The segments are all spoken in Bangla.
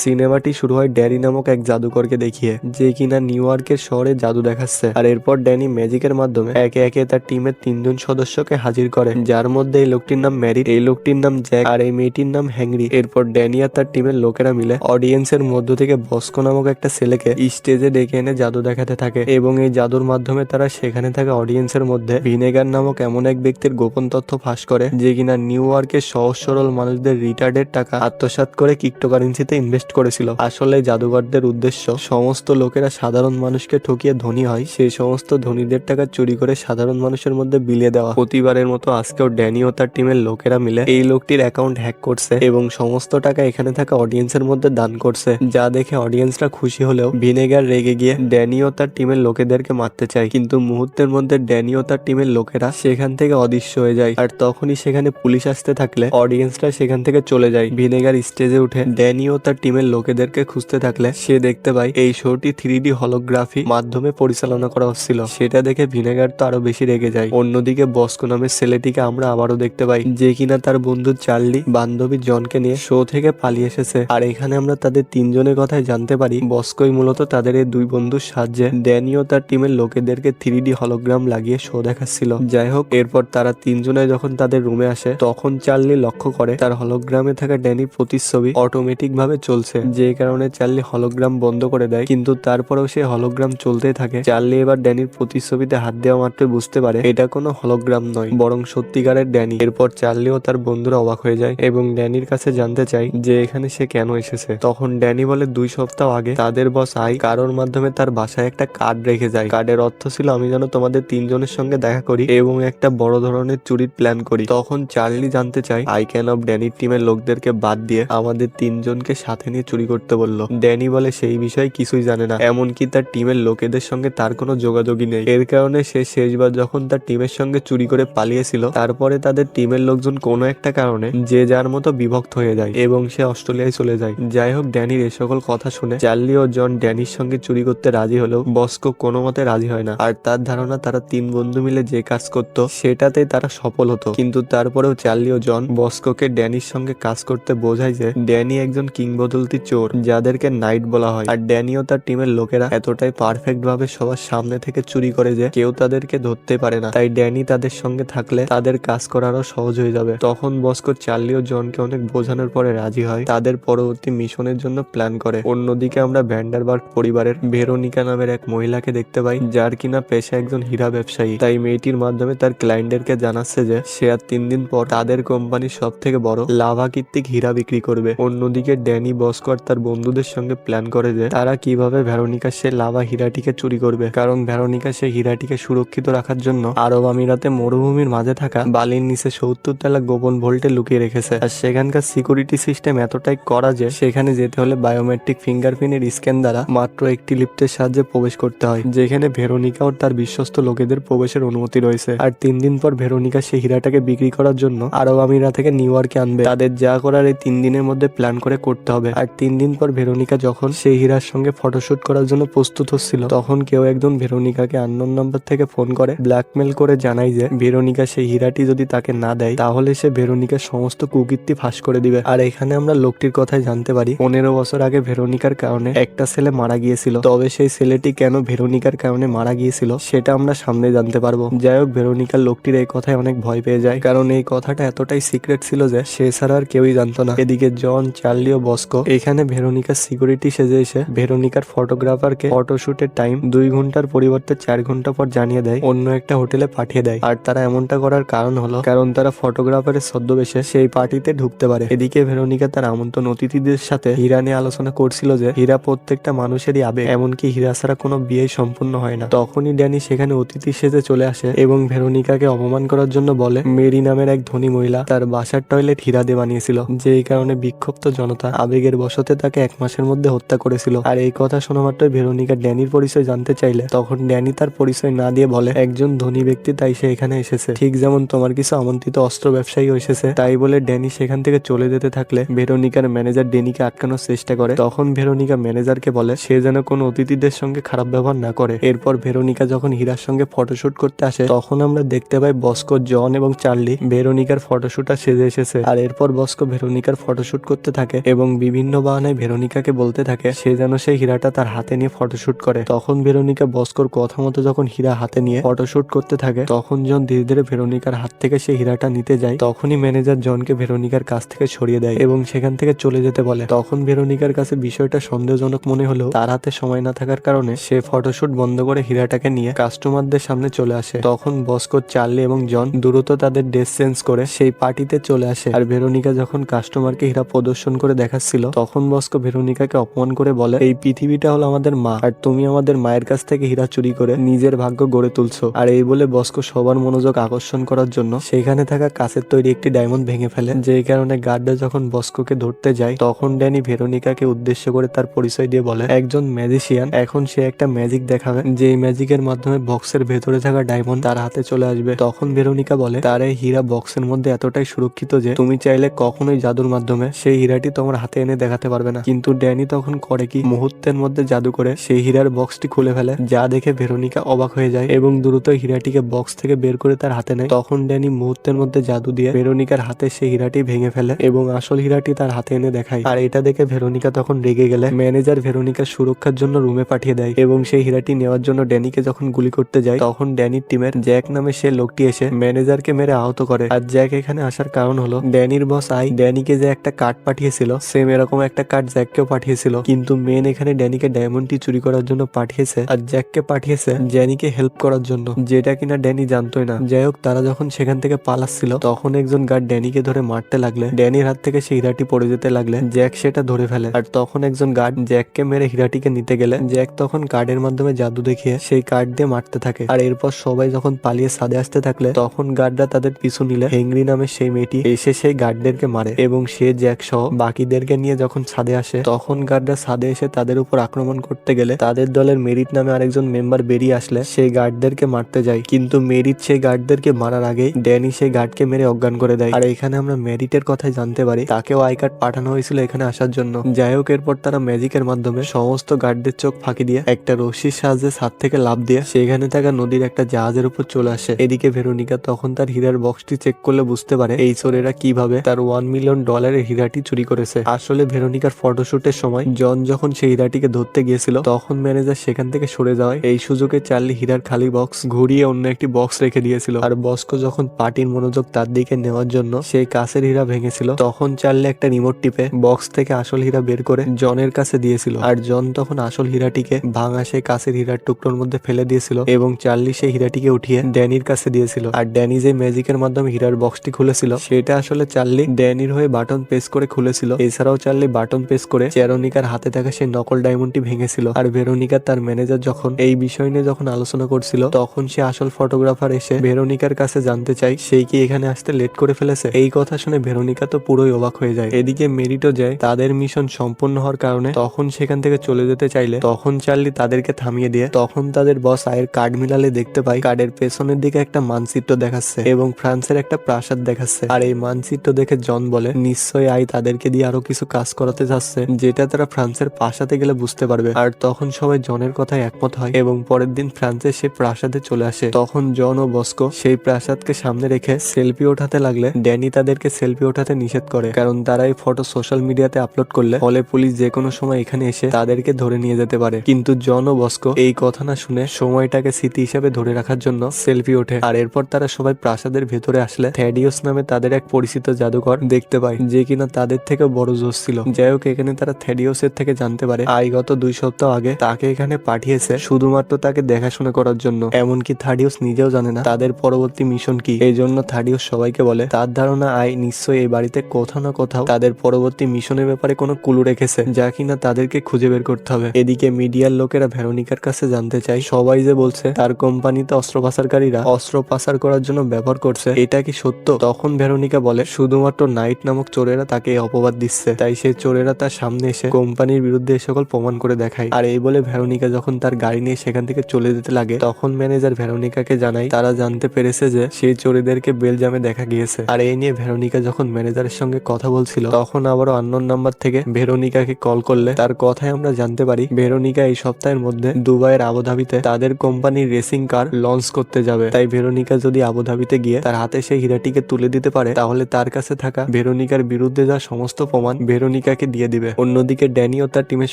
সিনেমাটি শুরু হয় ড্যানি নামক এক জাদুকরকে দেখিয়ে, যে কিনা নিউ ইয়র্কের শহরে জাদু দেখাচ্ছে। আর এরপর ড্যানি ম্যাজিকের মাধ্যমে একে একে তার টিমের 3জন সদস্যকে হাজির করে, যার মধ্যে এই লোকটির নাম ম্যারি, এই লোকটির নাম জ্যাক আর এই মেয়েটির নাম হ্যাংরি। এরপর ড্যানি আর তার টিমের লোকেরা মিলে অডিয়েন্সের মধ্য থেকে বস্কো নামক একটা ছেলেকে স্টেজে ডেকে এনে জাদু দেখাতে থাকে এবং এই জাদুর মাধ্যমে তারা সেখানে থাকা অডিয়েন্সের মধ্যে ভিনেগার নামক এমন এক ব্যক্তির গোপন তথ্য ফাঁস করে, যে কিনা নিউ ইয়র্কের সহজ সরল মানুষদের রিটার্ডের টাকা আত্মসাৎ করে ক্রিপ্টোকারেন্সিতে ইনভেস্ট করেছিল। আসলে জাদুঘরদের উদ্দেশ্য সমস্ত লোকেরা সাধারণ মানুষকে ঠকিয়ে ধনী হয়, সেই সমস্ত ধনীদের টাকা চুরি করে সাধারণ মানুষের মধ্যে বিলিয়ে দেওয়া। প্রতিবারের মতো আজকেও ড্যানি ও তার টিমের লোকেরা মিলে এই লোকটির অ্যাকাউন্ট হ্যাক করছে এবং সমস্ত টাকা এখানে থাকা অডিয়েন্সের মধ্যে দান করছে, যা দেখে অডিয়েন্সরা খুশি হলেও ভিনেগার রেগে গিয়ে ড্যানি ও তার টিমের লোকেদেরকে মারতে চায়। কিন্তু মুহূর্তের মধ্যে ড্যানি ও তার টিমের লোকেরা সেখান থেকে অদৃশ্য হয়ে যায়। আর তখনই সেখানে পুলিশ আসতে থাকলে অডিয়েন্সরা সেখান থেকে চলে যায়। ভিনেগার স্টেজে উঠে ড্যানি ও তার টিমের লোকেদেরকে খুঁজতে থাকলে সে দেখতে পায় এই শোটি 3D হলোগ্রাফি মাধ্যমে পরিচালনা করা হচ্ছিল। সেটা দেখে ভিনেগার তো আরো বেশি রেগে যায়। অন্যদিকে বস্কো নামের ছেলেটিকে আমরা আবারও দেখতে পাই, যে কিনা তার বন্ধু চার্লি বান্ধবী জনকে নিয়ে শো থেকে পালিয়ে এসেছে। আর এখানে আমরা তাদের 3জনের কথাই জানতে পারি বস্কোই মূলত তাদের এই 2 বন্ধুর সাহায্যে ড্যানি ও তার টিমের লোকেদেরকে 3D হলোগ্রাম লাগিয়ে শো দেখাচ্ছিল। যাই হোক, এরপর তারা 3জনে যখন তাদের রুমে আসে তখন চার্লি লক্ষ্য করে তার হলোগ্রামে থাকা ড্যানির প্রতিচ্ছবি অটোমেটিক ভাবে চলছে, যে কারণে চার্লি হলোগ্রাম বন্ধ করে দেয়। কিন্তু তারপরেও সে হলোগ্রাম চলতেই থাকে। চার্লি এবার ড্যানির প্রতিচ্ছবিতে হাত দেওয়া মাত্রই বুঝতে পারে এটা কোনো হলোগ্রাম নয়, বরং সত্যিকারের ড্যানি। এরপর চার্লি ও তার বন্ধুরা অবাক হয়ে যায় এবং ড্যানির কাছে জানতে চায় যে এখানে সে কেন এসেছে। তখন ড্যানি বলে 2 সপ্তাহ আগে তাদের বস আই কারোর মাধ্যমে তার বাসায় একটা কার্ড রেখে যায়। কার্ডের অর্থ ছিল আমি যেন তোমাদের 3জনের সঙ্গে দেখা করি এবং একটা বড় ধরনের চুরির প্ল্যান করি। তখন চার্লি জানতে চায় আই ক্যান অফ ড্যানির টিমের লোকদেরকে বাদ দিয়ে আমাদের 3জনকে সাথে নিয়ে চুরি করতে বলল। ড্যানি বলে সেই বিষয়ে কিছুই জানে না, এমনকি তার টিমের লোকেদের সঙ্গে তার কোনো যোগাযোগই নেই। এর কারণে সে শেষবার যখন তার টিমের সঙ্গে চুরি করে পালিয়েছিল তারপরে তাদের টিমের লোকজন কোনো একটা কারণে যে যার মতো বিভক্ত হয়ে যায় এবং সে অস্ট্রেলিয়ায় চলে যায়। যাই হোক, ড্যানির এ সকল কথা শুনে চার্লি ও জন ড্যানির সঙ্গে চুরি করতে রাজি হলেও বস্কো কোনো মতে রাজি হয় না। আর তার ধারণা তারা 3 বন্ধু মিলে যে কাজ করত সেটাতে তারা সফল হতো। কিন্তু তারপরেও চার্লি ও জন বস্কোকে ড্যানির সঙ্গে কাজ করতে বোঝায় যে ড্যানি একজন কিংবদন্তি চোর যাদেরকে নাইট বলা হয়। আর ড্যানি ও তার টিমের লোকেরা এতটাই পারফেক্ট ভাবে সবার সামনে থেকে চুরি করে যে কেউ তাদেরকে ধরতে পারে না। তাই ড্যানি তাদের সঙ্গে থাকলে তাদের কাজ করারও সহজ হয়ে যাবে। তখন বস্কো চার্লি ও জনকে অনেক বোঝানোর পরে রাজি হয়, তাদের পরবর্তী মিশনের জন্য প্ল্যান করে। অন্যদিকে আমরা ভ্যান্ডারবার্গ পরিবারের ভেরোনিকা নামের এক মহিলাকে দেখতে পাই, যার কিনা পেশা একজন হীরা ব্যবসায়ী। তাই মেয়েটির মাধ্যমে তার ক্লায়েন্টদেরকে জানাচ্ছে যে সে আর 3 দিন পর তাদের কোম্পানির সব থেকে বড় লাভা কৃত্তিক হীরা বিক্রি করবে। অন্যদিকে ড্যানি বস্কো আর তার বন্ধুদের সঙ্গে প্ল্যান করে যে তারা কিভাবে ভেরোনিকা সে লাভা হীরাটিকে চুরি করবে, কারণ ভেরোনিকা সে হীরাটিকে সুরক্ষিত রাখার জন্য আরব আমিরাতে মরুভূমির মাঝে থাকা বালির নিচে 70 তলা গোপন ভোল্টে লুকিয়ে রেখেছে। আর সেখানকার সিকিউরিটি সিস্টেম এতটাই করা যে সেখানে যেতে হলে বায়োমেট্রিক ফিঙ্গারপ্রিন্টের স্ক্যান দ্বারা মাত্র একটি লিফটের সাহায্যে প্রবেশ করতে হয়, যেখানে ভেরোনিকা ও তার বিশ্বস্ত লোকেদের প্রবেশের অনুমতি রয়েছে। আর 3 দিন পর ভেরোনিকা সেই হীরাটাকে বিক্রি করার জন্য আরব আমিরা থেকে নিউ ইয়র্কে আনবে। তাদের যা করার এই 3 দিনের মধ্যে প্ল্যান করে করতে হবে। আর 3 দিন পর ভেরোনিকা যখন সেই হীরার সঙ্গে ফটোশুট করার জন্য প্রস্তুত হচ্ছিল তখন কেউ একজন ভেরোনিকাকে আননোন নাম্বার থেকে ফোন করে ব্ল্যাকমেল করে জানায় যে ভেরোনিকা সেই হীরাটি যদি তাকে না দেয় তাহলে সে ভেরোনিকার সমস্ত কুকীর্তি ফাঁস করে দিবে। আর এখানে আমরা লোকটির কথাই জানতে পারি 15 বছর আগে ভেরোনিকার কারণে একটা ছেলে মারা গিয়েছিল। তবে সেই ছেলেটি কেন ভেরোনিকার কারণে মারা গিয়েছিল সেটা আমরা সামনে জানতে পারবো। যাই হোক, ভেরোনিকার লোকটির এই কথায় অনেক ভয় পেয়ে যায়, কারণ এই কথাটা এতটাই সিক্রেট ছিল যে সে ছাড়া আর কেউই জানতো না। এদিকে জন, চার্লি ও বস্কো এখানে ভেরোনিকার সিকিউরিটি সেজে এসে ভেরোনিকার ফটোগ্রাফারকে ফটোশুটের টাইম 2 ঘন্টার পরিবর্তে 4 ঘন্টা পর জানিয়ে দেয়, অন্য একটা হোটেলে পাঠিয়ে দেয়। আর তারা এমনটা করার কারণ হলো কারণ তারা ফটোগ্রাফারের ছদ্মবেশে সেই পার্টিতে ঢুকতে পারে। এদিকে ভেরোনিকা তার আমন্ত্রণ অতিথিদের সাথে হীরা নিয়ে আলোচনা করছিল যে হীরা প্রত্যেকটা মানুষেরই আবেগ, এমনকি হীরা ছাড়া কোনো বিয়ে সম্পূর্ণ হয় না। তখনই ড্যানি সেখানে অতিথি সেজে চলে আসে এবং ভেরোনিকাকে অপমান করার জন্য বলে মেরি নামের এক ধনী মহিলা তার বাসার টয়লেট হীরা দিয়ে বানিয়েছিল, যেই কারণে বিক্ষুব্ধ জনতা আবেগের বশতে তাকে 1 মাসের মধ্যে হত্যা করেছিল। আর এই কথা শোনা মাত্রই ভেরোনিকা ড্যানির পরিচয় জানতে চাইলে তখন ড্যানি তার পরিচয় না দিয়ে বলে একজন ধনী ব্যক্তি তাই সে এখানে এসেছে, ঠিক যেমন তোমার কিছু আমন্ত্রিত অস্ত্র ব্যবসায়ী এসেছে। তাই বলে ড্যানি সেখান থেকে চলে যেতে থাকলে ভেরোনিকার ম্যানেজার ড্যানিকে আটকানোর চেষ্টা করে। তখন ভেরোনিকা ম্যানেজারকে বলে সে যেন কোনো অতিথিদের সঙ্গে খারাপ ব্যবহার না করে। এরপর ভেরোনিকা যখন হীরার সঙ্গে ফটোশুট করতে আসে তখন আমরা দেখতে পাই বস্কো, জন এবং চার্লি ভেরোনিকার ফটোশুটটা সেজে এসেছে। আর এরপর বস্কো ভেরোনিকার ফটোশুট করতে থাকে এবং বিভিন্ন বিভিন্ন বাহানায় ভেরোনিকাকে বলতে থাকে সে যেন সেই হীরাটা তার হাতে নিয়ে ফটোশুট করে। তখন ভেরোনিকা বস্কোর কথা মতো যখন হীরা হাতে নিয়ে ফটোশুট করতে থাকে তখন জন ধীরে ধীরে ভেরোনিকার হাত থেকে সেই হীরাটা নিতে যায়। তখনই ম্যানেজার জনকে ভেরোনিকার কাছ থেকে সরিয়ে দেয় এবং সেখান থেকে চলে যেতে বলে। তখন ভেরোনিকার কাছে বিষয়টা সন্দেহজনক মনে হলেও তার হাতে সময় না থাকার কারণে সে ফটোশুট বন্ধ করে হীরাটাকে নিয়ে কাস্টমারদের সামনে চলে আসে। তখন বস্কো, চার্লি এবং জন দ্রুত তাদের ড্রেস চেঞ্জ করে সেই পার্টিতে চলে আসে। আর ভেরোনিকা যখন কাস্টমারকে হীরা প্রদর্শন করে দেখাচ্ছিল তখন বস্কো ভেরোনিকাকে অপমান করে বলে, এই পৃথিবীটা হলো আমাদের মা আর তুমি আমাদের মায়ের কাছ থেকে হীরা চুরি করে নিজের ভাগ্য গড়ে তুলছো। আর এই বলে বস্কো সবার মনোযোগ আকর্ষণ করার জন্য সেখানে থাকা কাঁচের তৈরি একটি ডায়মন্ড ভেঙে ফেলে। যে কারণে গার্ডরা যখন বস্কোকে ধরতে যায় তখন ড্যানি ভেরোনিকাকে উদ্দেশ্য করে তার পরিচয় দিয়ে বলে, একজন ম্যাজিশিয়ান, এখন সে একটা ম্যাজিক দেখাবে যে ম্যাজিকের মাধ্যমে বক্সের ভেতরে থাকা ডায়মন্ড তার হাতে চলে আসবে। তখন ভেরোনিকা বলে, তার এই হীরা বক্সের মধ্যে এতটাই সুরক্ষিত যে তুমি চাইলে কখনোই জাদুর মাধ্যমে সেই হীরাটি তোমার হাতে এনে দেখাতে পারবে না। কিন্তু ড্যানি তখন করে কি, মুহূর্তের মধ্যে জাদু করে সেই হীরার বক্সটি খুলে ফেলে, যা দেখে ভেরোনিকা অবাক হয়ে যায় এবং দ্রুত হীরাটিকে বক্স থেকে বের করে তার হাতে নেয়। তখন ড্যানি মুহূর্তের মধ্যে জাদু দিয়ে ভেরোনিকার হাতে সেই হীরাটি ভেঙে ফেলে এবং আসল হীরাটি তার হাতে এনে দেখায়। আর এটা দেখে ভেরোনিকা তখন রেগে গেলে ম্যানেজার ভেরোনিকার সুরক্ষার জন্য রুমে পাঠিয়ে দেয় এবং সেই হীরাটি নেওয়ার জন্য ড্যানিকে যখন গুলি করতে যায় তখন ড্যানির টিমের জ্যাক নামে সে লোকটি এসে ম্যানেজারকে মেরে আহত করে। আর জ্যাক এখানে আসার কারণ হলো ড্যানির বস আই ড্যানিকে যে একটা কার্ড পাঠিয়েছিল সেম এরকম একটা কার্ড জ্যাককেও পাঠিয়েছিল, কিন্তু মেন এখানে ড্যানিকে ডায়মন্ডটি চুরি করার জন্য পাঠিয়েছে আর জ্যাককে পাঠিয়েছে ড্যানিকে হেল্প করার জন্য, যেটা কিনা ড্যানি জানতোই না। যাই হোক, তারা যখন সেখান থেকে পালাচ্ছিল তখন একজন গার্ড ড্যানিকে ধরে মারতে লাগলে ড্যানির হাত থেকে সেই হীরাটি পড়ে যেতে লাগলে জ্যাক সেটা ধরে ফেলে। আর তখন একজন গার্ড জ্যাককে মেরে হীরাটিকে নিতে গেলে জ্যাক তখন কার্ডের মাধ্যমে জাদু দেখিয়ে সেই কার্ড দিয়ে মারতে থাকে। আর এরপর সবাই যখন পালিয়ে ছাদে আসতে থাকলে তখন গার্ডরা তাদের পিছু নিলে হেংরি নামে সেই মেয়েটি এসে সেই গার্ডদেরকে মারে এবং সে জ্যাক সহ বাকিদেরকে নিয়ে যখন ছাদে আসে তখন গার্ডরা ছাদে এসে তাদের উপর আক্রমণ করতে গেলে তাদের দলের মেরিট নামে আরেকজন মেম্বার বেরিয়ে আসলে সেই গার্ডদেরকে মারতে যায়, কিন্তু মেরিট সেই গার্ডদেরকে মারার আগেই ড্যানি সেই গার্ডকে মেরে অজ্ঞান করে দেয়। আর এখানে আমরা মেরিটের কথাই জানতে পারি তাকেও আই কার্ড পাঠানো হয়েছিল এখানে আসার জন্য। যাই হোক, এরপর তারা ম্যাজিকের মাধ্যমে সমস্ত গার্ডদের চোখ ফাঁকি দিয়ে একটা রশির সাহায্যে ছাদ থেকে লাফ দিয়ে সেখানে থাকা নদীর একটা জাহাজের উপর চলে আসে। এদিকে ভেরোনিকা তখন তার হীরার বক্সটি চেক করলে বুঝতে পারে এই চোরেরা কিভাবে তার $1 মিলিয়ন হীরাটি চুরি করেছে। আসলে ভেরোনিকার ফটোশুটের সময় জন যখন সেই হীরাটিকে ধরতে গিয়েছিল তখন ম্যানেজার সেখান থেকে সরে যাওয়ায় এই সুযোগে চার্লি হীরার খালি বক্স ঘুরিয়ে অন্য একটি বক্স রেখে দিয়েছিল। আর বস্কো যখন পার্টির মনোযোগ তার দিকে নেওয়ার জন্য সেই কাছের হীরা ভেঙেছিল তখন চার্লি একটা রিমোট টিপে বক্স থেকে আসল হীরা বের করে জনের কাছে দিয়েছিল। আর জন তখন আসল হীরাটিকে ভাঙা সেই কাছের হীরার টুকরোর মধ্যে ফেলে দিয়েছিল এবং চার্লি সেই হীরাটিকে উঠিয়ে ড্যানির কাছে দিয়েছিল। আর ড্যানি যে ম্যাজিকের মাধ্যমে হীরার বক্সটি খুলেছিল সেটা আসলে চার্লি ড্যানির হয়ে বাটন প্রেস করে খুলেছিল। এছাড়াও চার্লি বাটন প্রেস করে ভেরোনিকার হাতে থাকা সেই নকল ডায়মন্ডটি ভেঙেছিল। আর ভেরোনিকা তার ম্যানেজার যখন এই বিষয় নিয়ে যখন আলোচনা করছিল তখন সে আসল ফটোগ্রাফার এসে ভেরোনিকার কাছে জানতে চাই সেই কি এখানে আসতে লেট করে ফেলেছে। এই কথা শুনে ভেরোনিকা তো পুরোই অবাক হয়ে যায়। এদিকে মেরিটও যায় তাদের মিশন সম্পূর্ণ হওয়ার কারণে তখন সেখান থেকে চলে যেতে চাইলে তখন চার্লি তাদেরকে থামিয়ে দিয়ে তখন তাদের বস আয়ের কার্ড মিলালে দেখতে পাই কার্ডের পেছনের দিকে একটা মানচিত্র দেখাচ্ছে এবং ফ্রান্সের একটা প্রাসাদ দেখাচ্ছে। আর এই মানচিত্র দেখে জন বলে নিশ্চয়ই আই তাদেরকে দিয়ে আরো কিছু কাজ করাতে যাচ্ছে যেটা তারা ফ্রান্সের প্রাসাদে গেলে বুঝতে পারবে। আর তখন সবাই জনের কথায় একমত হয় এবং পরের দিন ফ্রান্সের সেই প্রাসাদে চলে আসে। তখন জন ও বস্কো সেই প্রাসাদকে সামনে রেখে সেলফি ওঠাতে লাগলে ড্যানি তাদেরকে সেলফি ওঠাতে নিষেধ করে, কারণ তারা এই ফটো সোশ্যাল মিডিয়াতে আপলোড করলে ফলে পুলিশ যে কোনো সময় এখানে এসে তাদেরকে ধরে নিয়ে যেতে পারে। কিন্তু জন ও বস্কো এই কথা না শুনে সময়টাকে স্মৃতি হিসেবে ধরে রাখার জন্য সেলফি ওঠে। আর এরপর তারা সবাই প্রাসাদের ভেতরে আসলে থ্যাডিওস নামে তাদের এক পরিচিত জাদুকর দেখতে পায় যে কিনা তাদের থেকে বড় জোশ ছিল। যাই হোক, এখানে তারা থ্যাডিওসের থেকে জানতে পারে আই গত 2 সপ্তাহ আগে তাকে এখানে পাঠিয়েছে শুধুমাত্র তাকে দেখাশোনা করার জন্য। এমনকি থ্যাডিওস নিজেও জানে না তাদের পরবর্তী মিশন কি। এই জন্য থ্যাডিওস সবাইকে বলে তার ধারণা আই নিশ্চয়ই এই বাড়িতে কোথাও না কোথাও তাদের পরবর্তী মিশনের ব্যাপারে কোনো ক্লু রেখেছে যা কিনা তাদেরকে খুঁজে বের করতে হবে। এদিকে মিডিয়ার লোকেরা ভেরোনিকার কাছে জানতে চায় সবাই যে বলছে তার কোম্পানিতে অস্ত্র পাচারকারীরা অস্ত্র পাচার করার জন্য ব্যবহার করছে, এটা কি সত্য? তখন ভেরোনিকা বলে শুধুমাত্র নাইট নামক চোরেরা তাকে অপবাদ দিচ্ছে, তাই সেই চোরেরা তার সামনে এসে কোম্পানির বিরুদ্ধে এ সকল প্রমাণ করে দেখায়। আর এই বলে ভেরোনিকা যখন তার গাড়ি নিয়ে সেখান থেকে চলে যেতে লাগে তখন ম্যানেজার ভেরোনিকাকে জানায় তারা জানতে পেরেছে যে সেই চোরেদেরকে বেলজামে দেখা গিয়েছে। আর এই নিয়ে ভেরোনিকা যখন ম্যানেজারের সঙ্গে কথা বলছিল তখন আবারও আননোন নাম্বার থেকে ভেরোনিকাকে কল করলে তার কথায় আমরা জানতে পারি ভেরোনিকা এই সপ্তাহের মধ্যে দুবাইয়ের আবুধাবিতে তাদের কোম্পানির রেসিং কার লঞ্চ করতে যাবে। তাই ভেরোনিকা যদি আবুধাবিতে গিয়ে তার হাতে সেই হীরাটিকে তুলে দিতে পারে তাহলে তার কাছে থাকা ভেরোনিকার বিরুদ্ধে যা সমস্ত প্রমাণ ভেরোনিকা ভেরোনিকাকে দিয়ে দিবে। অন্যদিকে ড্যানি ও তার টিমের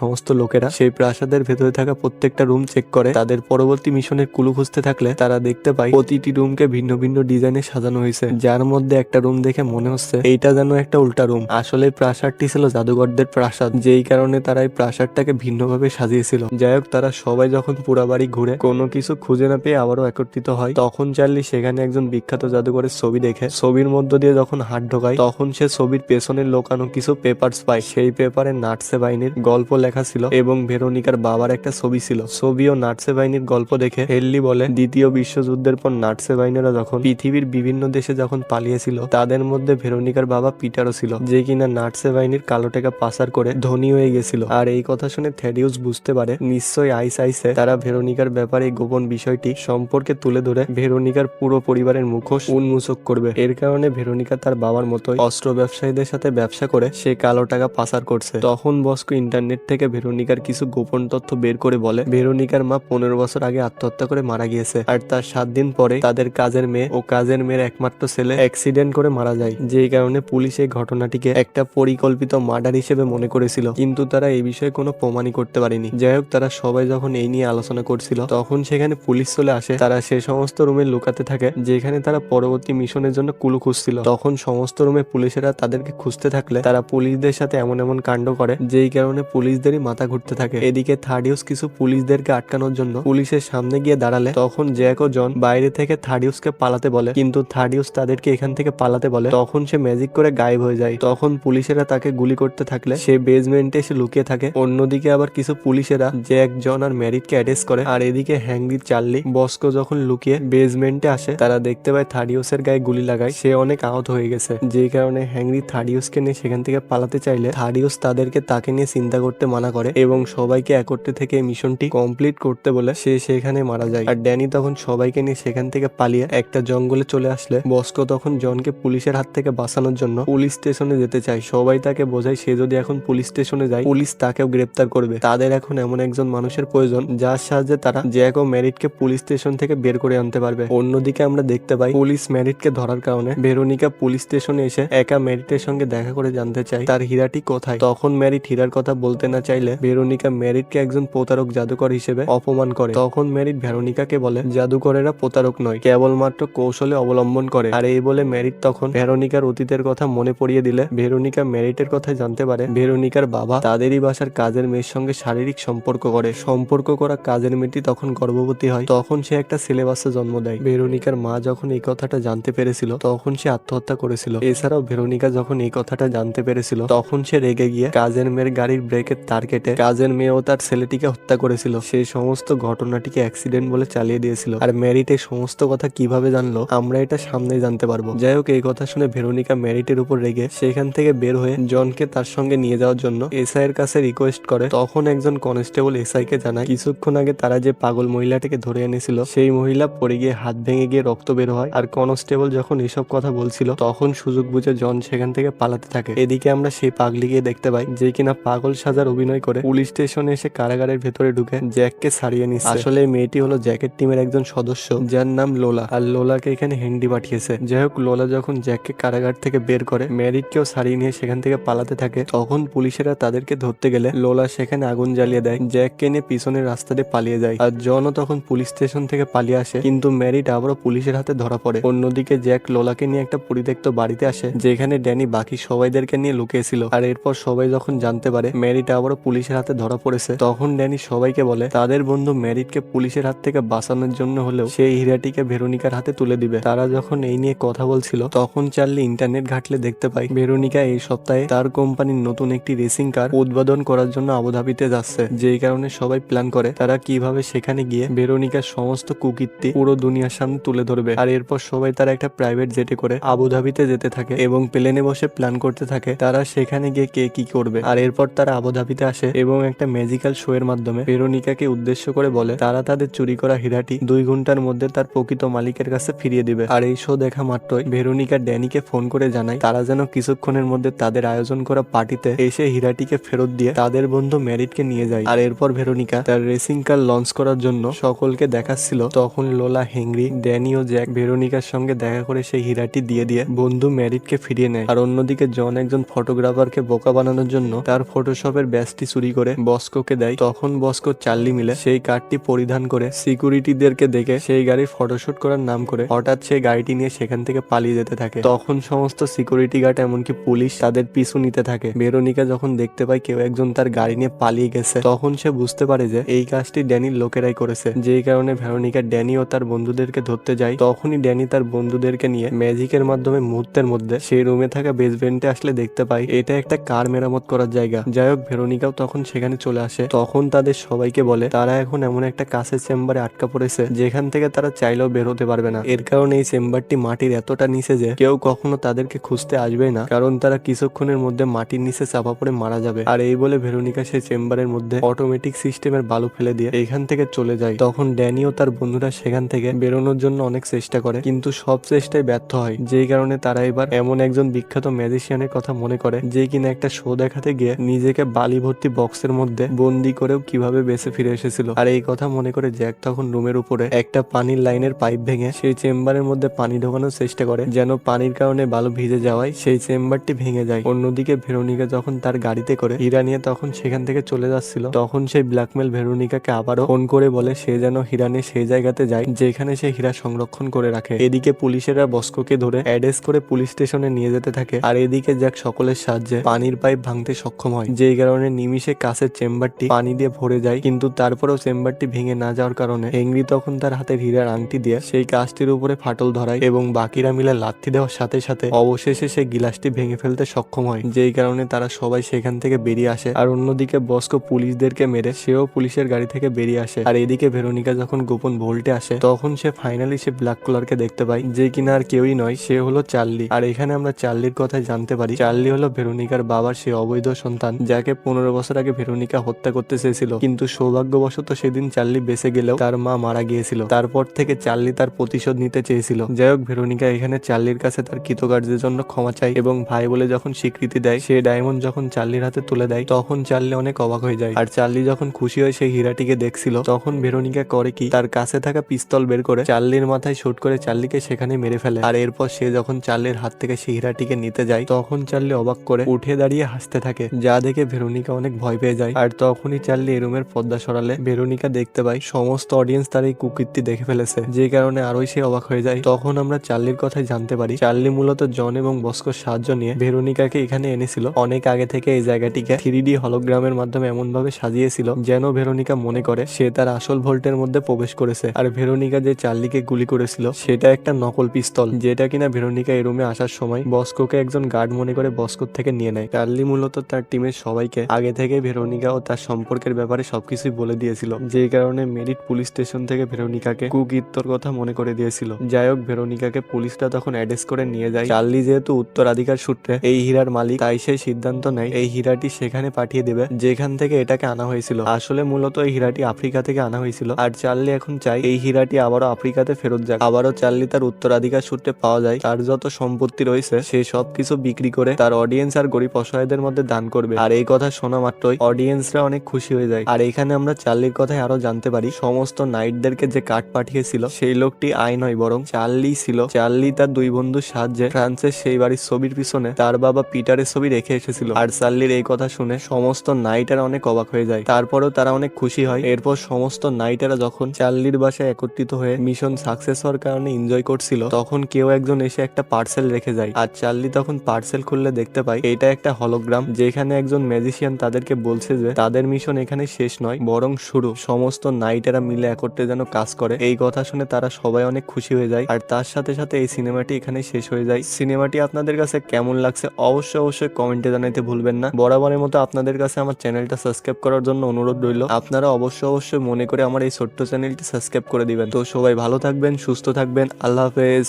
সমস্ত লোকেরা সেই প্রাসাদের ভেতরে থাকা প্রত্যেকটা রুম চেক করে তাদের পরবর্তী মিশনের কুলু খুঁজতে থাকলে তারা দেখতে পায় প্রতিটি রুমকে ভিন্ন ভিন্ন ডিজাইনে সাজানো হয়েছে, যার মধ্যে একটা রুম দেখে মনে হচ্ছে এইটা যেন একটা উল্টা রুম। আসলে প্রাসাদটি ছিল জাদুঘরদের প্রাসাদ, যেই কারণে তারা এই প্রাসাদটাকে ভিন্নভাবে সাজিয়েছিল। যাই হোক, তারা সবাই যখন পুরা বাড়ি ঘুরে কোনো কিছু খুঁজে না পেয়ে আবারও একত্রিত হয়, তখন চার্লি সেখানে একজন বিখ্যাত জাদুঘরের ছবি দেখে ছবির মধ্য দিয়ে যখন হাত ঢোকায় তখন সে ছবির পেছনে লোকানো কিছু পেপারস পায়। সেই পেপারে নাটসে বাহিনীর গল্প লেখা ছিল এবং ভেরোনিকার বাবার একটা ছবি ছিল। ছবি ও নাটসে বাহিনীর গল্প দেখে হেনলি বলে দ্বিতীয় বিশ্বযুদ্ধের পর নাটসে বাহিনীরা যখন পৃথিবীর বিভিন্ন দেশে যখন পালিয়েছিল তাদের মধ্যে ভেরোনিকার বাবা পিটারও ছিল, যে কিনা নাটসে বাহিনীর কালো টাকা পাচার করে ধনী হয়ে গেছিল। আর এই কথা শুনে থেডিউস বুঝতে পারে নিশ্চয়ই আইসে তারা ভেরোনিকার ব্যাপারে এই গোপন বিষয়টি সম্পর্কে তুলে ধরে ভেরোনিকার পুরো পরিবারের মুখোশ উন্মোচক করবে। এর কারণে ভেরোনিকা তার বাবার মতোই অস্ত্র ব্যবসায়ীদের সাথে ব্যবসা করে সে কালো টাকা পাচার করছে। তখন বস্কো ইন্টারনেট থেকে ভেরোনিকার কিছু গোপন তথ্য বের করে বলে ভেরোনিকার মা 15 বছর আগে আত্মহত্যা করে মারা গিয়েছে, আর তার 7 দিন পরে তাদের কাজের মেয়ে ও কাজের মেয়ের একমাত্র ছেলে অ্যাক্সিডেন্ট করে মারা যায়। যেই কারণে পুলিশ এই ঘটনাটিকে একটা পরিকল্পিত মার্ডার হিসেবে মনে করেছিল, কিন্তু তারা এই বিষয়ে কোনো প্রমাণই করতে পারেনি। যাই হোক, তারা সবাই যখন এই নিয়ে আলোচনা করছিল তখন সেখানে পুলিশ চলে আসে। তারা সে সমস্ত রুমে লুকাতে থাকে যেখানে তারা পরবর্তী মিশনের জন্য কুলু খুঁজছিল। তখন সমস্ত রুমে পুলিশেরা তাদেরকে খুঁজতে থাকলে তারা পুলিশদের সাথে এমন এমন কাণ্ড করে যেই কারণে পুলিশদেরই মাথা ঘুরতে থাকে। এদিকে থার্ডিউস কিছু পুলিশদেরকে আটকানোর জন্য পুলিশের সামনে গিয়ে দাঁড়ালে তখন জ্যাক ও জন বাইরে থেকে থার্ডিউসকে পালাতে বলে, কিন্তু থার্ডিউস তাদেরকে এখান থেকে পালাতে বলে। তখন সে ম্যাজিক করে গায়েব হয়ে যায়। তখন পুলিশেরা তাকে গুলি করতে থাকলে সে বেসমেন্টে এসে লুকিয়ে থাকে। অন্যদিকে আবার কিছু পুলিশেরা জ্যাক, জন আর ম্যারিটকে অ্যারেস্ট করে। আর এদিকে হ্যাংরি, চার্লি, বস্কো যখন লুকিয়ে বেসমেন্টে আসে তারা দেখতে পায় থার্ডিউসের গায়ে গুলি লাগায় সে অনেক আহত হয়ে গেছে। যেই কারণে হ্যাংরি থার্ডিউসকে নিয়ে সেখান থেকে পালাতে চাইলে থার্ডিউস তাদেরকে তাকে নিয়ে চিন্তা করতে মানা করে এবং সবাইকে একত্রে থেকে এই মিশনটি কমপ্লিট করতে বলে সে সেখানে মারা যায়। আর ড্যানি তখন সবাইকে নিয়ে সেখান থেকে পালিয়ে একটা জঙ্গলে চলে আসলে বস্কো তখন জনকে পুলিশের হাত থেকে বাঁচানোর জন্য পুলিশ স্টেশনে যেতে চায়। সবাই তাকে বোঝায় সে যদি এখন পুলিশ স্টেশনে যায় পুলিশ তাকেও গ্রেপ্তার করবে। তাদের এখন এমন একজন মানুষের প্রয়োজন যার সাহায্যে তারা জ্যাক ও ম্যারিটকে পুলিশ স্টেশন থেকে বের করে আনতে পারবে। অন্যদিকে আমরা দেখতে পাই পুলিশ ম্যারিটকে ধরার কারণে ভেরোনিকা পুলিশ স্টেশনে এসে একা ম্যারিটের সঙ্গে দেখা করে জানতে চায় তার হীরাটি কোথায়। তখন ম্যারিট হীরার কথা বলতে না চাইলে ভেরোনিকা ম্যারিটকে একজন প্রতারক জাদুকর হিসেবে অপমান করে। তখন ম্যারিট ভেরোনিকাকে বলে জাদুকরেরা প্রতারক নয়, কেবলমাত্র কৌশলে অবলম্বন করে। আর এই বলে ম্যারিট তখন ভেরোনিকার অতীতের কথা মনে পড়িয়ে দিলে ভেরোনিকা ম্যারিটের কথা জানতে পারে ভেরোনিকার বাবা তাদেরই বাসার কাজের মেয়ের সঙ্গে শারীরিক সম্পর্ক করে। সম্পর্ক করা কাজের মেয়েটি তখন গর্ভবতী হয়। তখন সে একটা ছেলে বাচ্চা জন্ম দেয়। ভেরোনিকার মা যখন এই কথাটা জানতে পেরেছিল তখন সে আত্মহত্যা করেছিল। এছাড়াও ভেরোনিকা যখন এই কথাটা জানতে পেরেছিল তখন সে রেগে গিয়ে কাজের মেয়ের গাড়ির ব্রেকের তার কেটে কাজের মেয়ে ও তার ছেলেটিকে হত্যা করেছিল। সেই সমস্ত ঘটনাটিকে অ্যাক্সিডেন্ট বলে চালিয়ে দিয়েছিল। আর ম্যারিট এই সমস্ত কথা কিভাবে জানলো আমরা এটা সামনেই জানতে পারবো। যাই হোক, এই কথা শুনে ভেরোনিকা ম্যারিটের উপর রেগে সেখান থেকে বের হয়ে জনকে তার সঙ্গে নিয়ে যাওয়ার জন্য এসআই এর কাছে রিকোয়েস্ট করে। তখন একজন কনস্টেবল এসআই কে জানায় কিছুক্ষণ আগে তারা যে পাগল মহিলাটিকে ধরে এনেছিল সেই মহিলা পড়ে গিয়ে হাত ভেঙে গিয়ে রক্ত বের হয়। আর কনস্টেবল যখন এসব কথা বলছিল তখন সুযোগ বুঝে জন সেখান থেকে পালাতে থাকে। এদিকে আমরা সেই পাগলিকে দেখতে পাই যে কিনা পাগল সাজার অভিনয় করে পুলিশ স্টেশনে এসে কারাগারের ভেতরে ঢুকে জ্যাককে ছাড়িয়ে নিচ্ছে। আসলে এই মেয়েটি হলো জ্যাকের টিমের একজন সদস্য যার নাম লোলা, আর লোলাকে এখানে হেন্ডি পাঠিয়েছে। যাই হোক, লোলা যখন জ্যাককে কারাগার থেকে বের করে ম্যারিটকেও ছাড়িয়ে নিয়ে সেখান থেকে পালাতে থাকে তখন পুলিশেরা তাদেরকে ধরতে গেলে লোলা সেখানে আগুন জ্বালিয়ে দেয়, জ্যাককে নিয়ে পিছনের রাস্তা দিয়ে পালিয়ে যায়। আর জনও তখন পুলিশ স্টেশন থেকে পালিয়ে আসে, কিন্তু ম্যারিট আবারও পুলিশের হাতে ধরা পড়ে। অন্যদিকে জ্যাক লোলাকে নিয়ে একটা পরিত্যক্ত বাড়িতে আসে যেখানে ড্যানি বাকি সবাইদেরকে নিয়ে লুকিয়েছিল। আর এরপর সবাই যখন জানতে পারে ম্যারিট আবারও পুলিশের হাতে ধরা পড়েছে তখন ড্যানি সবাইকে বলে তাদের বন্ধু ম্যারিটকে পুলিশের হাত থেকে বাঁচানোর জন্য হলেও সেই হীরাটিকে ভেরোনিকার হাতে তুলে দিবে। তারা যখন এই নিয়ে কথা বলছিল তখন চার্লি ইন্টারনেট ঘাটলে দেখতে পাই ভেরোনিকা এই সপ্তাহে তার কোম্পানির নতুন একটি রেসিং কার উদ্বোধন করার জন্য আবুধাবিতে যাচ্ছে। যেই কারণে সবাই প্ল্যান করে তারা কিভাবে সেখানে গিয়ে ভেরোনিকার সমস্ত কুকীর্তি পুরো দুনিয়ার সামনে তুলে ধরবে। আর এরপর সবাই তারা একটা প্রাইভেট জেটে করে আবুধাবিতে যেতে থাকে এবং প্লেনে বসে প্ল্যান করতে থাকে তারা সেখানে গিয়ে কে কি করবে। আর এরপর তারা আবুধাবিতে আসে এবং একটা ম্যাজিক্যাল শো এর মাধ্যমে ভেরোনিকাকে উদ্দেশ্য করে বলে তারা তাদের চুরি করা হীরাটি 2 ঘন্টার মধ্যে তার প্রকৃত মালিকের কাছে ফিরিয়ে দিবে। আর এই শো দেখা মাত্রই ভেরোনিকা ড্যানিকে ফোন করে জানায় তারা যেন কিছুক্ষণের মধ্যে তাদের আয়োজন করা পার্টিতে এসে হীরাটিকে ফেরত দিয়ে তাদের বন্ধু ম্যারিটকে নিয়ে যায়। আর এরপর ভেরোনিকা তার রেসিং কার লঞ্চ করার জন্য সকলকে দেখাচ্ছিল তখন লোলা, হেনরি, ড্যানি ও জ্যাক ভেরোনিকার সঙ্গে দেখা করে সেই হীরাটি দিয়ে বন্ধু ম্যারিটকে ফিরিয়ে নেয়। আর অন্যদিকে জন একজন ফটোগ্রাফার সবারকে বোকা বানানোর জন্য তার ফটোশপের ব্যাচটি চুরি করে বস্কোকে দেয়। তখন বস্কো চার্লি মিলে সেই কার্ডটি পরিধান করে সিকিউরিটিদেরকে দেখে সেই গাড়ির ফটোশুট করার নাম করে হঠাৎ সেই গাড়িটি নিয়ে সেখান থেকে পালিয়ে যেতে থাকে। তখন সমস্ত সিকিউরিটি গার্ড এমনকি পুলিশ তাদের পিছু নিতে থাকে। ভেরোনিকা যখন দেখতে পায় কেউ একজন তার গাড়ি নিয়ে পালিয়ে গেছে তখন সে বুঝতে পারে যে এই কাজটি ড্যানির লোকেরাই করেছে, যেই কারণে ভেরোনিকা ড্যানি ও তার বন্ধুদেরকে ধরতে যায়। তখনই ড্যানি তার বন্ধুদেরকে নিয়ে ম্যাজিকের মাধ্যমে মুহূর্তের মধ্যে সেই রুমে থাকা বেসমেন্টে আসলে দেখতে পায় এটা একটা কার মেরামত করার জায়গা। যাই হোক, ভেরোনিকাও তখন সেখানে চলে আসে। তখন তাদের সবাইকে বলে তারা এখন এমন একটা কাছের চেম্বারে আটকা পড়েছে যেখান থেকে তারা চাইলেও বের হতে পারবে না। এর কারণে এই চেম্বারটি মাটির এতটা নিচে যে কেউ কখনো তাদেরকে খুঁজতে আসবে না, কারণ তারা কিছুক্ষণের মধ্যে মাটির নিচে চাপা পড়ে মারা যাবে। আর এই বলে ভেরোনিকা সেই চেম্বারের মধ্যে অটোমেটিক সিস্টেমের বালু ফেলে দিয়ে এইখান থেকে চলে যায়। তখন ড্যানি ও তার বন্ধুরা সেখান থেকে বেরোনোর জন্য অনেক চেষ্টা করে, কিন্তু সব চেষ্টায় ব্যর্থ হয়। যেই কারণে তারা এবার এমন একজন বিখ্যাত ম্যাজিশিয়ানের কথা মনে করে যে কিনা একটা শো দেখাতে গিয়ে নিজেকে বালি ভর্তি বক্সের মধ্যে বন্দি করেও কিভাবে বেঁচে ফিরে এসেছিল। আর এই কথা মনে করে জ্যাক তখন রুমের উপরে একটা পানির লাইনের পাইপ ভেঙে সেই চেম্বারের মধ্যে পানি ঢোকানোর চেষ্টা করে, যেন পানির কারণে বালু ভিজে যাওয়ায় সেই চেম্বারটি ভেঙে যায়। অন্যদিকে ভেরোনিকা যখন তার গাড়িতে করে হীরা নিয়ে তখন সেখান থেকে চলে যাচ্ছিল, তখন সেই ব্ল্যাকমেল ভেরোনিকাকে আবারও ফোন করে বলে সে যেন হীরা নিয়ে সেই জায়গাতে যায় যেখানে সে হীরা সংরক্ষণ করে রাখে। এদিকে পুলিশেরা বস্কোকে ধরে অ্যাড্রেস করে পুলিশ স্টেশনে নিয়ে যেতে থাকে। আর এদিকে জ্যাক সকলের সাহায্যে পানির পাইপ ভাঙতে সক্ষম হয়, যেই কারণে নিমিষে কাছের চেম্বারটি পানি দিয়ে ভরে যায়। কিন্তু তারপরেও চেম্বারটি ভেঙে না যাওয়ার কারণে হেনরি তখন তার হাতের হীরার আংটি দিয়ে সেই কাজটির উপরে ফাটল ধরায় এবং বাকিরা মিলে লাথি দেওয়ার সাথে সাথে অবশেষে সেই গিলাসটি ভেঙে ফেলতে সক্ষম হয়, যেই কারণে তারা সবাই সেখান থেকে বেরিয়ে আসে। আর অন্যদিকে বস্কো পুলিশদেরকে মেরে সেও পুলিশের গাড়ি থেকে বেরিয়ে আসে। আর এদিকে ভেরোনিকা যখন গোপন ভোল্টে আসে তখন সে ফাইনালি সে ব্ল্যাক কালারকে দেখতে পায়, যে কিনা আর কেউই নয়, সে হলো চার্লি। আর এখানে আমরা চার্লির কথাই জানতে পারি চার্লি হলো ভেরোনিকার বাবার সে অবৈধ সন্তান যাকে 15 বছর আগে ভেরোনিকা হত্যা করতে চেয়েছিল, কিন্তু সৌভাগ্যবশত সেদিন চার্লি বেঁচে গেলেও তার মা মারা গিয়েছিল। তারপর থেকে চার্লি তার প্রতিশোধ নিতে চেয়েছিল। যাই হোক, ভেরোনিকা এখানে চার্লির কাছে তার কৃতকার্যের জন্য ক্ষমা চায় এবং ভাই বলে যখন স্বীকৃতি দেয় সে ডায়মন্ড যখন চার্লির হাতে তুলে দেয় তখন চার্লি অনেক অবাক হয়ে যায়। আর চার্লি যখন খুশি হয়ে সেই হীরাটিকে দেখছিল তখন ভেরোনিকা করে কি তার কাছে থাকা পিস্তল বের করে চার্লির মাথায় শুট করে চার্লিকে সেখানে মেরে ফেলে। আর এরপর সে যখন চার্লির হাত থেকে সেই হীরাটিকে নিতে যায় তখন চার্লি অবাক করে উঠে দাঁড়িয়ে হাসতে থাকে, যা দেখে ভেরোনিকা অনেক ভয় পেয়ে যায়। আর তখনই চার্লি এই রুমের পর্দা সরালে ভেরোনিকা দেখতে পায় সমস্ত অডিয়েন্স তার এই কুকীর্তি দেখে ফেলেছে, যে কারণে আরোই সে অবাক হয়ে যায়। তখন আমরা চার্লির কথাই জানতে পারি চার্লি মূলত জন এবং বস্কোর সাহায্য নিয়ে ভেরোনিকাকে এখানে এনেছিল। অনেক আগে থেকে এই জায়গাটিকে 3D হলোগ্রামের মাধ্যমে এমন ভাবে সাজিয়েছিল যেন ভেরোনিকা মনে করে সে তার আসল ভোল্টের মধ্যে প্রবেশ করেছে। আর ভেরোনিকা যে চার্লিকে গুলি করেছিল সেটা একটা নকল পিস্তল, যেটা কিনা ভেরোনিকা এই রুমে আসার সময় বস্কোকে একজন গার্ড মনে করে বস্কোর থেকে নিয়ে নেয়। চার্লি মূলত তার টিমের সবাইকে আগে থেকে ভেরোনিকা ও তার সম্পর্কের ব্যাপারে সবকিছুই বলে দিয়েছিল, যে কারণে মেরিট পুলিশ স্টেশন থেকে ভেরোনিকাকে কুকীর্তর কথা মনে করে দিয়েছিল। যাই হোক, ভেরোনিকাকে পুলিশরা তখন অ্যাড্রেস করে নিয়ে যায়। চার্লি যেহেতু উত্তরাধিকার সূত্রে এই হীরার মালিক, তাই সেই সিদ্ধান্ত নেয় এই হীরাটি সেখানে পাঠিয়ে দেবে যেখান থেকে এটাকে আনা হয়েছিল। আসলে মূলত এই হীরাটি আফ্রিকা থেকে আনা হয়েছিল। আর চার্লি এখন চাই এই হীরাটি আবারও আফ্রিকাতে ফেরত যাক। আবারও চার্লি তার উত্তরাধিকার সূত্রে পাওয়া যায় তার যত সম্পত্তি রয়েছে সে সবকিছু বিক্রি করে তার অডিয়েন্স আর গরিব অসহায়দের মধ্যে দান করবে। আর এই কথা শোনা মাত্রই অডিয়েন্সরা অনেক খুশি হয়ে যায়। আর এখানে আমরা চার্লির কথায় আরো জানতে পারি সমস্ত নাইটদেরকে যে কার্ড পাঠিয়েছিল সেই লোকটি আই নয় বরং চার্লি ছিল। চার্লি তার দুই বন্ধুর সাহায্যে ফ্রান্সের সেই বাড়ির ছবির পিছনে তার বাবা পিটারের ছবি রেখে এসেছিল। আর চার্লির এই কথা শুনে সমস্ত নাইটেরা অনেক অবাক হয়ে যায়, তারপরেও তারা অনেক খুশি হয়। এরপর সমস্ত নাইটেরা যখন চার্লির বাসায় একত্রিত হয়ে মিশন সাকসেস হওয়ার কারণে এনজয় করছিল তখন কেউ একজন এসে একটা পার্সেল রেখে যায়। আর চার্লি তখন পার্সেল খুললে দেখতে পায় এটা একটা হলোগ্রাম, যেখানে একজন ম্যাজিশিয়ান তাদেরকে বলছে যে তাদের মিশন এখানে শেষ নয় বরং শুরু। সমস্ত নাইটেরা মিলে একত্রে যেন কাজ করে। এই কথা শুনে তারা সবাই অনেক খুশি হয়ে যায়। আর তার সাথে সাথে এই সিনেমাটি এখানে শেষ হয়ে যায়। সিনেমাটি আপনাদের কাছে কেমন লাগছে অবশ্যই কমেন্টে জানাইতে ভুলবেন না। বরাবরের মতো আপনাদের কাছে আমার চ্যানেলটা সাবস্ক্রাইব করার জন্য অনুরোধ রইল। আপনারা অবশ্যই মনে করে আমার এই ছোট্ট চ্যানেলটি সাবস্ক্রাইব করে দিবেন। তো সবাই ভালো থাকবেন, সুস্থ থাকবেন, আল্লাহ হাফেজ।